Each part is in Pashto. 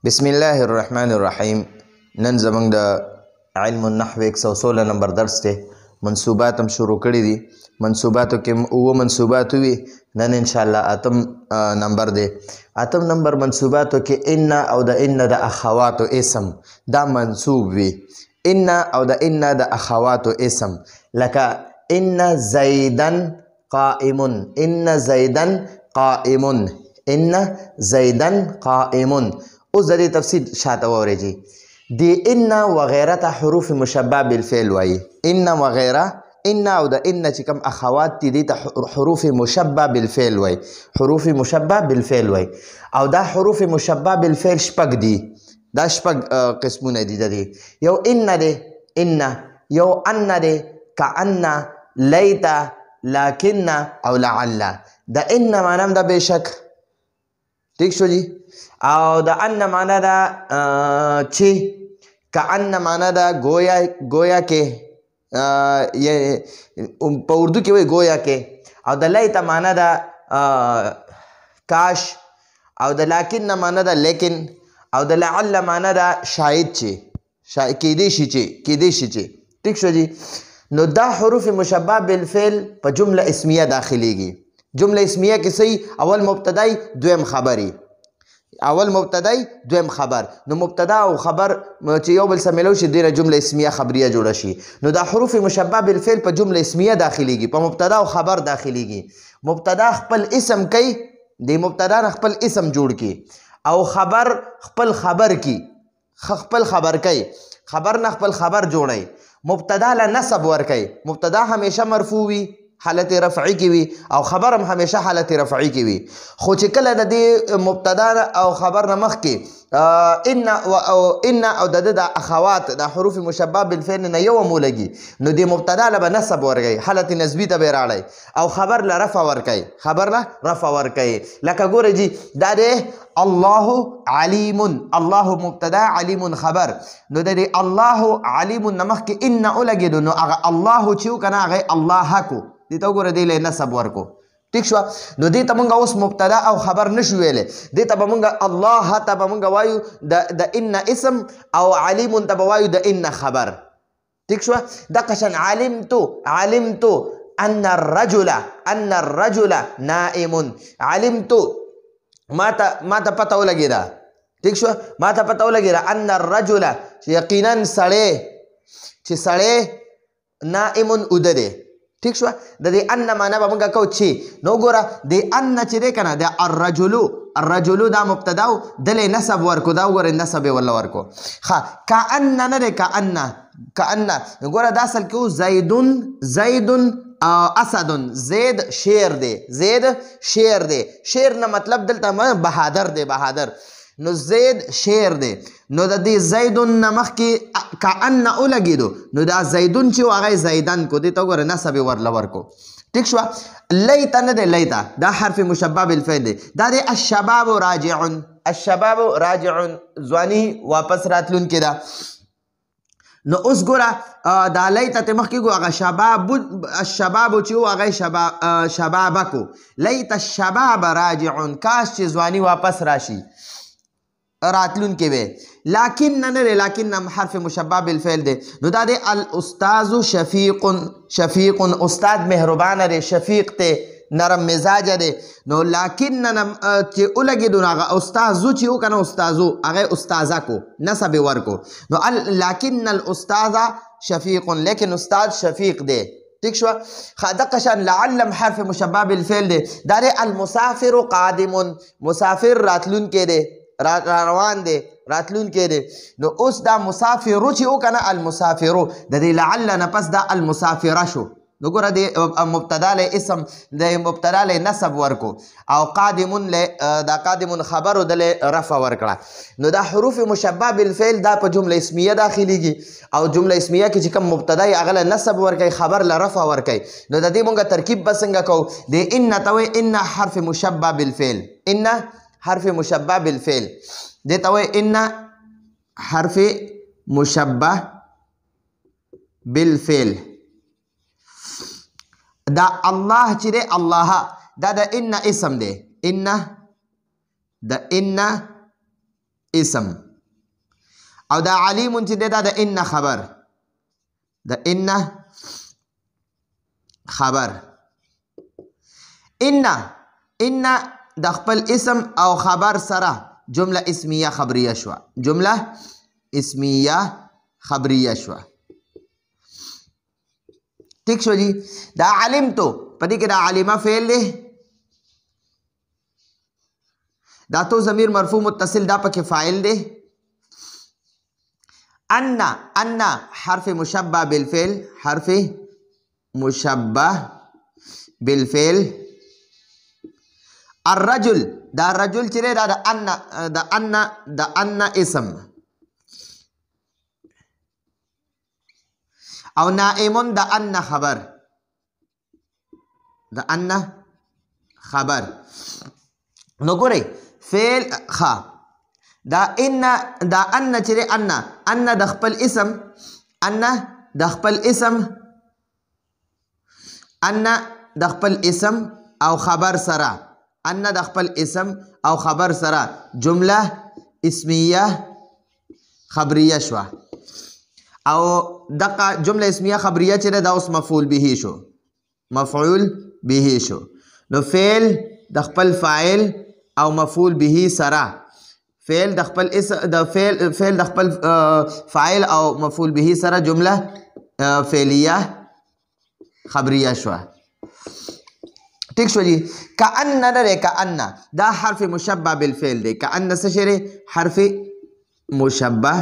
بسم الله الرحمن الرحیم. نن زمونږ د علم النحو 116 نمبر درس دی. منصوبات هم شروع کړي دي. منصوباتو کې اووه منصوبات وي. نن انشاءالله اتم نمبر دی. اتم نمبر منصوباتو کې ان او د ان د اخواتو اسم دا منصوب وي. ان او د ان د اخواتو اسم لکه ان زیدن قائمون، ان زیدن قائمون، ان زیدن قائمون. اوس د دې تفصیل شاته واورئ. دی ان وغیره ته حروف مشبه بالفعل وایي. ان وغیره، ان او د ان چې کوم اخوات دي دې ته حروف مشبه بالفعل وایي. حروف مشبه بالفعل وایي. او دا حروف مشبه بالفعل شپږ دي. دا شپږ قسمونه دي د دې. یو ان دی، ان. یو ان دی، کأن، لیت، لکن او لعل. د ان معنی هم ده بېشک. ٹھیک شو جی. او د ان معنا دا چې، کأن معنا دا گویا کې، په اردو کې وایي گویا کې. او د لیت معنا دا کاش. او د لکن معنا دا لیکن. او د لعل معنا دا شاید چې، کیدی شي چې. ٹھیک شو جی. نو دا حروف مشبه بالفعل په جمله اسمیه داخلیږي. جمله اسمیه کې صحیح اول مبتدای دویم خبري. اول مبتدای دویم خبر. نو مبتدا او خبر چې یو بل سره ملو شي دینه جمله اسمیه خبریه جوړه شي. نو دا حروف مشبه بالفعل په جمله اسمیه داخليږي، په مبتدا او خبر داخليږي. مبتدا خپل اسم کوي، د مبتدا نه خپل اسم جوړ کی، او خبر خپل خبر کی، خپل خبر کوي. خبر نه خپل خبر جوړي. مبتدا له نسب ور کوي. مبتدا همیشه مرفوع وي، حالت رفعی کی وی، او خبر هم همیشه حالت رفعی کی وی. خو چې کله د دې مبتدا او خبر نه مخکې ان او د اخوات د حروف مشبه بالفعل نه یو مولګي، نو د مبتدا له نسب ورګي، حالت نسبی ته به راړي، او خبر له رفع ورکي، خبر له رفع ورکي. لکه ګوره جی دا دی الله علیم، الله مبتدا علیم خبر. نو د الله علیم نه مخکې ان ولګېدو، نو هغه الله چې وکنه هغه الله کو دې ته وګوره دی له نسب ورکو. ٹھیک شو. نو دې ته مونږ اوس مبتدا او خبر نشو ویلې. دې ته به مونږ الله ته به مونږ وایو د ان اسم، او علیم ته به وایو د ان خبر. ٹھیک شو. دقشن علمت ان الرجل نائم. علمت ما ته پته ولګېده. ٹھیک شو. ما ته پته ولګېده ان الرجل چې یقینا سړی نائم اوده دی. ٹھیک شو. د دې ان معنا به موږ کوو چې. نو ګوره د ان چې دی که نه د الرجلو دا مبتدا و، دلې نسب ورکو. دا وګورئ نسب یې ورله ورکو. ښه کأن نه دی، کأن ګوره دا اصل کې و زیدون اسدن. زید شیر دی، زید شیر دی. شیر نه مطلب دلته بهادر دی، بهادر. نو زید شیر دی. نو د دې زیدون نه مخکې کأن ولګېدو، نو دا زیدون چې و هغه زیدن کو. دې ته وګوره نسب یې ورله ورکو. ٹھیک شوه. لیته نه دی، لیته دا حرف مشبه بالفعل دی. دا دی الشباب راجعون. الشباب راجعون ځواني واپس راتلونکې ده. نو اوس ګوره دا لیته ته مخکې ګو هغه الشباب چې و هغه شبابکو. لیت الشباب راجعون، کاش چې ځواني واپس راشي، راتلون کې وي. لکن نه دی، لکن هم حرف مشبه بالفعل دی. نو دا دی الاستاذ شفیق. استاد مهربانه دی، شفیق دی، نرم مزاجه دی. نو لکن چې ولګېدو نو هغه استاذو چې و که نه استاذو هغه استاذه کو، نسب یې ورکو. نو لکن الاستاذ شفیق، لیکن استاد شفیق دی. ٹھیک شو. دقه شان لعلم حرف مشبه بالفعل دی. دا دی المسافر قادم. مسافر راتلون کې دی، روان دی، راتلون کې دی. نو اوس دا مسافرو چې و که نه المسافرو، د دې لعل نه پس دا المسافره شو. نو ګوره د مبتدا له اسم، د مبتدا له نسب ورکو، او قادمون له دا قادمون خبرو دله رفع ورکړه. نو دا حروف مشبه بالفعل دا په جمله اسمیه داخليږي، او جمله اسمیه کې چې کوم مبتدا یې هغه له نسب ورکوي، خبر له رفع ورکوي. نو د دې مونږ ترکیب به څنګه کوو؟ د ان ته وایي ان حرف مشبه بالفعل. ان حرف مشبه بالفعل. دې ته وایي ان حرف مشبه بالفعل. دا الله چې دی، الله دا د ان اسم دی. ان د ان اسم او دا علیم چې دا د ان خبر د ان خبر ان د خپل اسم او خبر سره جمله اسمیه خبریه شو جمله اسمیه خبریه شو ٹھیک شو جی دا علمتو پدې کې دا علمه فعل دی دا تو ضمیر مرفوع متصل دا پکې فاعل دی ان حرف مشبہ بالفعل حرف مشبہ بالفعل الرجل دا رجل چې دا ان اسم او نائمون دا ان خبر دا ان خبر نو ګورئ فعل خا دا ان چې ان د خپل اسم ان د خپل اسم او خبر سره ان د خپل اسم او خبر سره جمله اسمیه خبریه شو او دغه جمله اسمیه خبریه چې دا اوس مفعول به شو نو فعل د خپل فاعل او مفعول به سره فعل د خپل فاعل او مفعول به سره جمله فعلیه خبریه شو ٹھیک شو جی کأن نره کأن دا حرف مشبہ بالفعل دی کأن سشره حرف مشبہ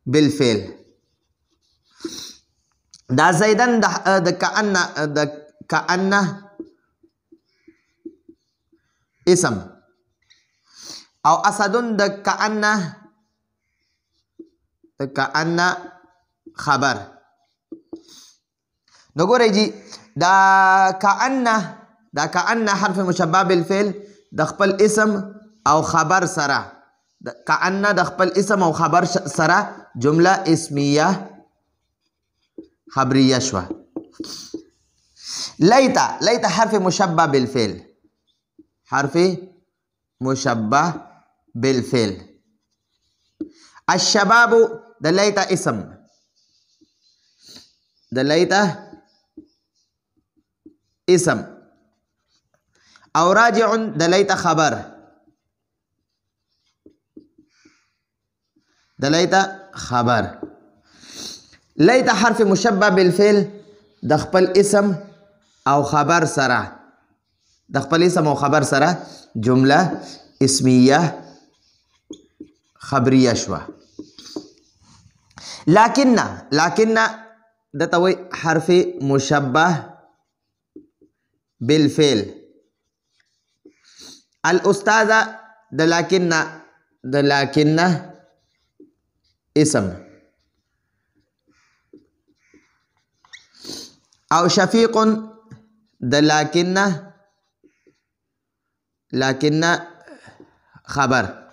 بالفعل دا زیدن د کأن اسم او اسدن د کأن خبر نو ګورئ جی دا کأن حرف مشبہ بالفعل د خپل اسم او خبر سره کأن د خپل اسم او خبر سره جمله اسمیه خبریه شو لیت حرف مشبہ بالفعل حرف مشبہ بالفعل الشباب د لیت اسم او راجع د لیت خبر لیت حرف مشبہ بالفعل د خپل اسم او خبر سره جمله اسمیه خبریه شو لكن دته وی حرف مشبہ بالفعل الاستاذ د لكن اسم او شفيق د لكن خبر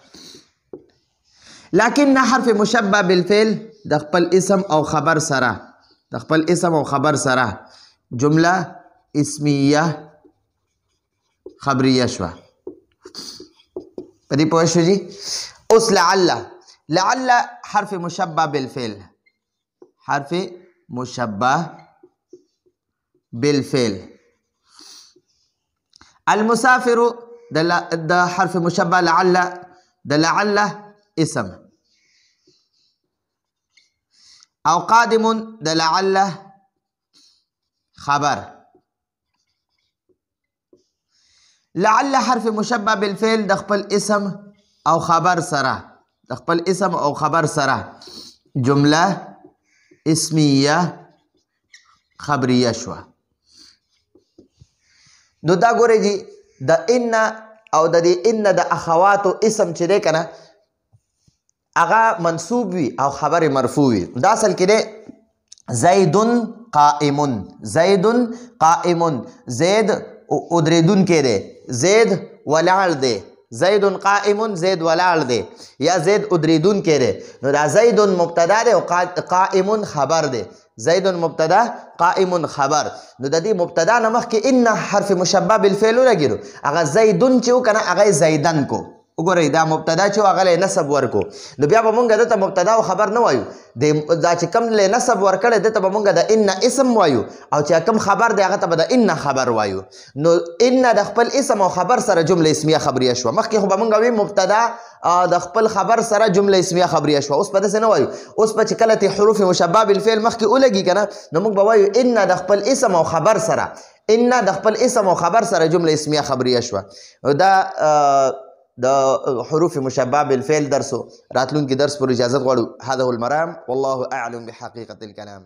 لكن حرف مشبہ بالفعل د خپل اسم او خبر سره جمله اسمیه خبریه شو پدې پوه شو جی اوس لعل حرف مشبہ بالفعل المسافر د حرف مشبہ لعل اسم او قادم د لعل خبر لعل حرف مشبہ بالفعل د خپل اسم او خبر سره جمله اسمیه خبریه شو نو دا ګورئ جی د ان او د ان د اخواتو اسم چې دی کنه هغه منصوب وي او خبر مرفوع وي دا اصل کې دی زید قائم زید ادریدون کې دی زید ولاړ دی زید قائم زید ولاړ دی یا زید ادریدون کې دی نو دا زید مبتدا دی او قائم خبر دی زید مبتدا قائم خبر نو د دې مبتدا نه مخکې ان حرف مشبہ بالفعل لګیرو هغه زیدون چې وکنه هغه زیدن کو وګورئ دا مبتدا چې هغه له نسب ورکو نو بیا به مونږ دته مبتدا او خبر نه وایو دا چې کوم له نسب ورکړی دته به مونږ د ان اسم وایو او چې کوم خبر دی هغه ته به د ان خبر وایو نو ان د خپل اسم او خبر سره جمله اسمیه خبریه شوه مخکې خو به مونږ وایو مبتدا د خپل خبر سره جمله اسمیه خبریه شوه اوس په داسې نه وایو اوس به چې کله ته حروف مشبه بالفعل مخکې ولګي که نه نو موږ به وایو ان د خپل اسم او خبر سره ان د خپل اسم او خبر سره جمله اسمیه خبریه شوه دا د حروف مشبه بالفعل درس راتلونکي درس پر اجازت غواړو هذا هو المرام والله اعلم بحقيقة الكلام